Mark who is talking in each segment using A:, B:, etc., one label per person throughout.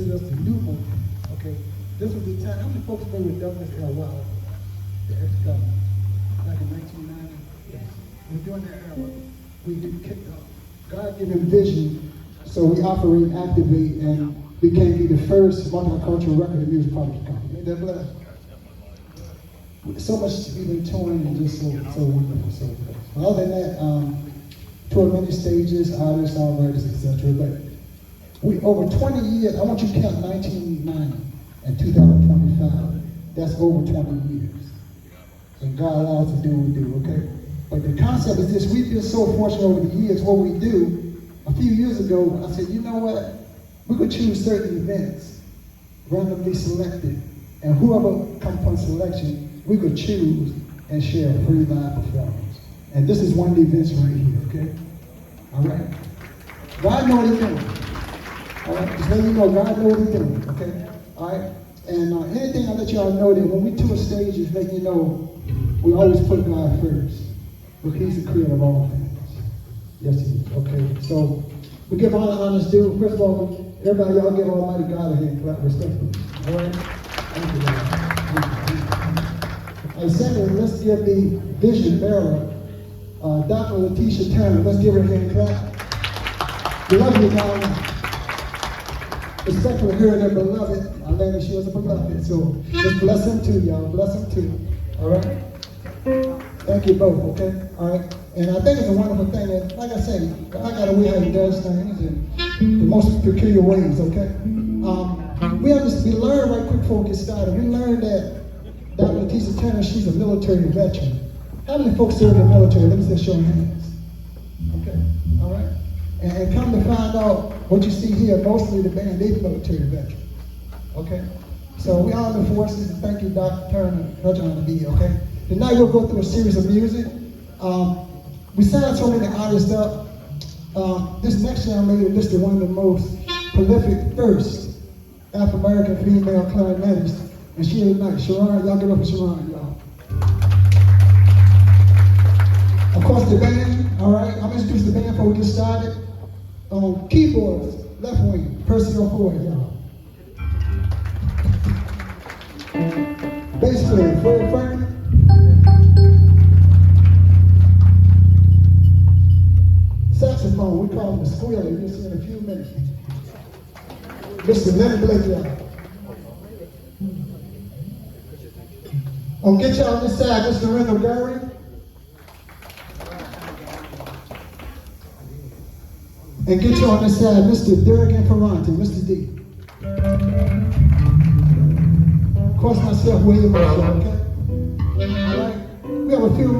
A: consider us the new movement. Okay, this was the time. How many folks remember Douglas L. Wilder, the ex-governor, back in 1990? Yes. And during that era, we get kicked off. God gave him vision, so we operate, activate, and we can be the first multicultural record and music publishing company. Ain't that blessed? So much to be torn and just so wonderful, so blessed. Other than that, toured many stages, artists, songwriters, etc. But we over 20 years. I want you to count 1990 and 2025. That's over 20 years, and God allows us to do what we do. Okay. But the concept is this: we've been so fortunate over the years. What we do, a few years ago, I said, you know what? We could choose certain events, randomly selected, and whoever comes upon selection, we could choose and share a free live performance. And this is one of the events right here, okay? All right? God knows what he's doing. All right? Just let you know, God knows what he's doing, okay? All right? And anything I let y'all know that when we tour stages, let you know, we always put God first. But he's the creator of all things. Yes, he is. Okay, so we give all the honors due. First of all, everybody, y'all give Almighty God a hand clap respectfully. All right? Thank you, God. Thank you. And second, let's give the vision bearer, Dr. Letitia Turner. Let's give her a hand clap. We love you, God. Respectfully, her and her beloved. I learned that she was a beloved. So just bless them too, y'all. Bless them too. All right? Thank you both, okay? All right? And I think it's a wonderful thing that, like I say, God got a way how he does things in the most peculiar ways, okay? We learned right quick before we get started, we learned that Dr. Letitia Turner, she's a military veteran. How many folks serve in the military? Let me just show your hands. Okay, all right? And come to find out what you see here, mostly the band, they're military veterans, okay? So we honor the forces, and thank you, Dr. Turner, for joining to be here, okay? Tonight we'll go through a series of music. We signed so many artists up. This next young lady listed one of the most prolific first African-American female clarinetists, and she is nice. Sharon, y'all give up for Sharon, y'all. Of course, the band, all right? I'm gonna introduce the band before we get started. Keyboards, left wing, Percy O'Ford, y'all. Bass player, Fred Franklin. Saxophone, we call him the squealer. You'll see in a few minutes. Mr. Leonard Blake, y'all. Get y'all on this side, Mr. Randall Gary. And get you on this side, Mr. Derek Inferrante, Mr. D. Of course, myself, William Marshall, okay? All right? We have a few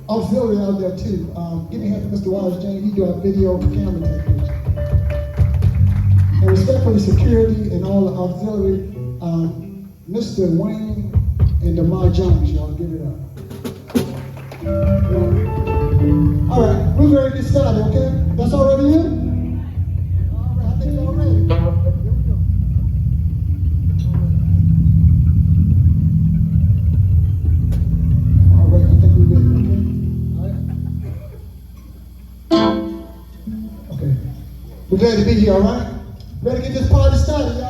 A: auxiliary out there, too. Give me a hand for Mr. Wallace James. He do our video camera technician. And respectfully, security and all the auxiliary, Mr. Wayne and DeMar Jones, y'all, give it up. All right, we're ready to get started, okay? That's all ready here? All right, I think y'all ready. Here we go. All right, I think we're ready, okay? All right. Okay. We're glad to be here, all right? Ready to get this party started, y'all?